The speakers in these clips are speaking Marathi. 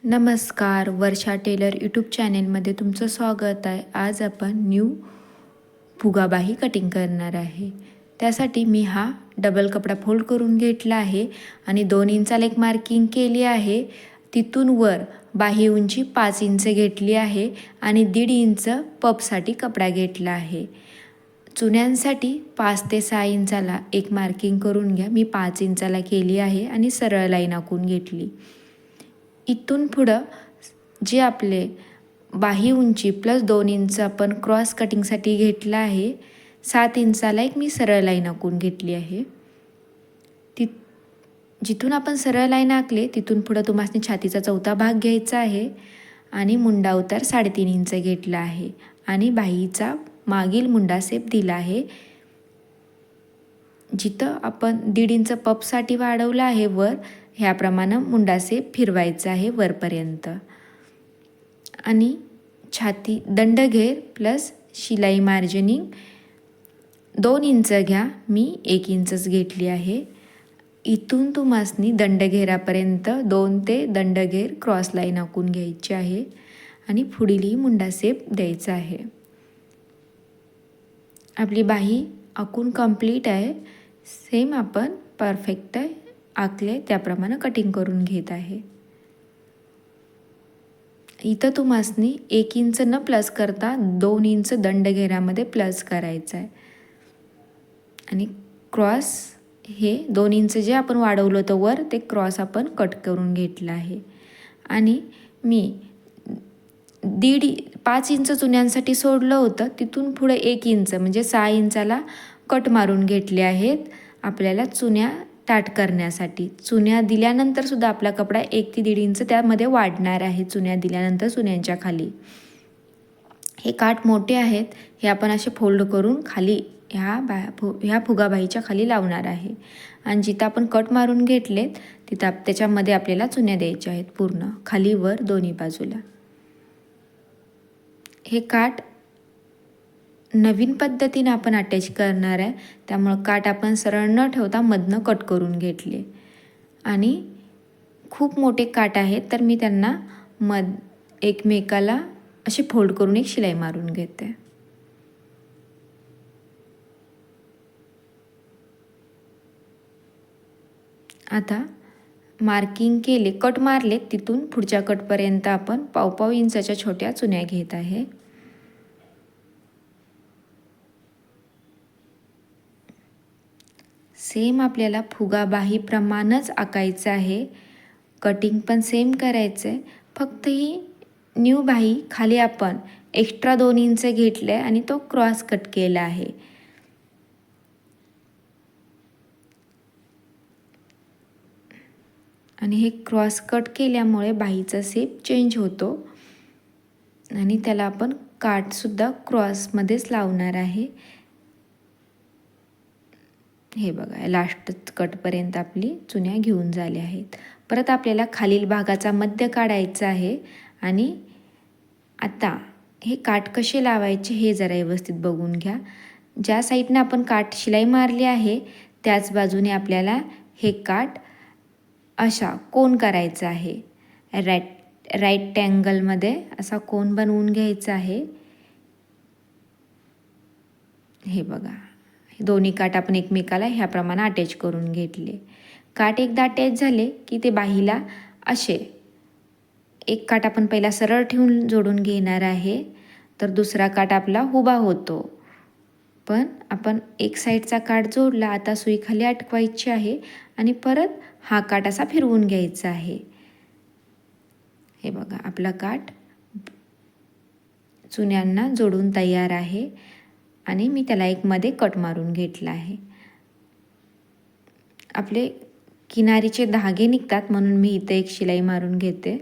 नमस्कार, वर्षा टेलर यूट्यूब चॅनेलमध्ये तुमचं स्वागत आहे. आज आपण न्यू फुगाबाही कटिंग करणार आहे. त्यासाठी मी हा डबल कपडा फोल्ड करून घेतला आहे आणि 2 इंचाला एक मार्किंग केली आहे. तिथून वर बाही उंची 5 इंच घेतली आहे आणि 1.5 इंच पपसाठी कपडा घेतला आहे. चुन्यांसाठी 5 ते 6 इंचाला एक मार्किंग करून घ्या. मी 5 इंचाला केली आहे आणि सरळ लाईन आखून घेतली. इथून पुढं जे आपले बाही उंची प्लस 2 इंच आपण क्रॉस कटिंगसाठी घेतला आहे, 7 इंचाला एक मी सरळ लाईन आखून घेतली आहे. जिथून आपण सरळ लाईन आखले तिथून पुढं तुम्हाला छातीचा चौथा भाग घ्यायचा आहे आणि मुंडा उतार 3.5 इंच घेतला आहे आणि बाहीचा मागील मुंडा शेप दिला आहे. जिथं आपण 1.5 इंच पपसाठी वाढवलं आहे वर, ह्याप्रमाणे मुंडा शेप फिरवायचा आहे वरपर्यंत. आणि छाती दंडघेर प्लस शिलाई मार्जिनिंग 2 इंच घ्या. मी 1 इंचच घेतली आहे. इथून तुम्हासनी दंडघेरापर्यंत 2 ते दंडघेर क्रॉस लाईन आखून घ्यायची आहे आणि पुढीलही मुंडा शेप द्यायचा आहे. आपली बाही आखून कंप्लीट आहे. सेम आपण परफेक्ट आखले त्याप्रमाणे कटिंग करून घेत आहे. इथं तुम्हासनी 1 इंच न प्लस करता 2 इंच दंडघेरामध्ये प्लस करायचं आहे आणि क्रॉस हे 2 इंच जे आपण वाढवलं होतं वर, ते क्रॉस आपण कट करून घेतलं आहे. आणि मी 5 इंच चुन्यांसाठी सोडलं होतं, तिथून पुढे 1 इंच म्हणजे 6 इंचाला कट मारून घेतले आहेत. आपल्याला चुन्या ताट करण्यासाठी चुन्या दिल्यानंतर सुद्धा आपला कपडा 1 ते 1.5 इंच त्यामध्ये वाढणार आहे. चुन्या दिल्यानंतर चुन्यांच्या खाली हे काठ मोठे आहेत, हे आपण असे फोल्ड करून खाली ह्या फुगाबाईच्या खाली लावणार आहे. आणि जिथं आपण कट मारून घेतलेत तिथं त्याच्यामध्ये आपल्याला चुन्या द्यायच्या आहेत पूर्ण खाली वर दोन्ही बाजूला. हे काठ नवीन पद्धतीने आपण अटॅच करणार आहे, त्यामुळं काठ आपण सरळ न ठेवता मधनं कट करून घेतले. आणि खूप मोठे काठ आहेत तर मी त्यांना एकमेकाला असे फोल्ड करून एक शिलाई मारून घेते. आता मार्किंग केले, कट मारले, तिथून पुढच्या कटपर्यंत आपण 1.5 इंचाच्या छोट्या चुन्या घेत आहे. सेम आपल्याला फुगाबाहीप्रमाणेच आकायचं आहे. कटिंग पण सेम करायचं आहे. फक्त ही न्यू बाही खाली आपण एक्स्ट्रा 2 इंच घेतले आणि तो क्रॉस कट केला आहे. आणि हे क्रॉस कट केल्यामुळे बाहीचा शेप चेंज होतो आणि त्याला आपण काठसुद्धा क्रॉसमध्येच लावणार आहे. हे बघा, लास्ट कटपर्यंत आपली चुन्या घेऊन झाल्या आहेत. परत आपल्याला खालील भागाचा मध्य काढायचा आहे. आणि आता हे काठ कसे लावायचे हे जरा व्यवस्थित बघून घ्या. ज्या साईडनं आपण काठ शिलाई मारली आहे त्याच बाजूने आपल्याला हे काठ अशा कोन करायचा आहे. राईट अँगलमध्ये असा कोन बनवून घ्यायचा आहे. हे बघा, दोन्ही काठ आपण एकमेकाला ह्याप्रमाणे अटॅच करून घेतले. काठ एकदा अटॅच झाले की ते बाहीला असे एक काठ आपण पहिला सरळ ठेवून जोडून घेणार आहे, तर दुसरा काठ आपला उभा होतो. पण आपण एक साईडचा काठ जोडला, आता सुई खाली अटकवायची आहे आणि परत हा काठ असा फिरवून घ्यायचा आहे. हे बघा, आपला काठ चुन्यांना जोडून तयार आहे आणि मी त्याला एक मध्ये कट मारून घेतला आहे. आपले किनारीचे धागे निघतात म्हणून मी इथे एक शिलाई मारून घेते,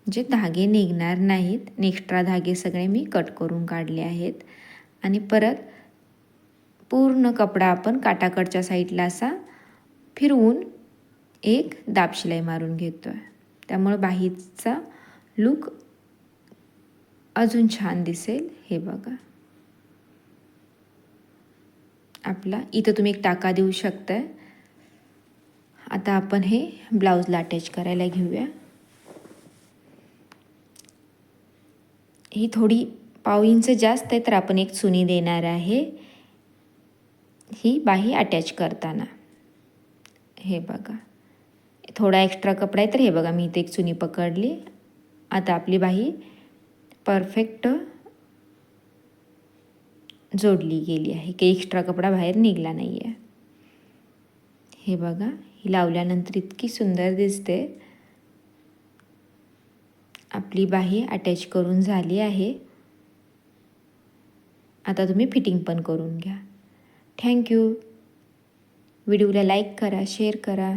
जे धागे निघणार नाहीत. एक्स्ट्रा धागे सगळे मी कट करून काढले आहेत. आणि परत पूर्ण कपडा आपण काठाकडच्या साईडला असा फिरवून एक दाब शिलाई मारून घेतोय. त्यामुळे बाहीचा लुक अजून छान दिसेल. हे बघा, आपला इथं तुम्ही एक टाका देऊ शकताय. आता आपण हे ब्लाऊजला अटॅच करायला घेऊया. ही थोडी पाव इंच जास्त आहे, तर आपण एक चुनी देणार आहे ही बाही अटॅच करताना. हे बघा, थोडा एक्स्ट्रा कपडा आहे, तर हे बघा मी इथे एक चुनी पकडली. आता आपली बाही परफेक्ट जोडली गेली आहे, की एक्स्ट्रा कपडा बाहेर निघाला नाही आहे. हे बघा, ही लावल्यानंतर इतकी सुंदर दिसते. आपली बाही अटॅच करून झाली आहे. आता तुम्ही फिटिंग पण करून घ्या. थँक्यू. व्हिडिओला लाईक करा, शेअर करा.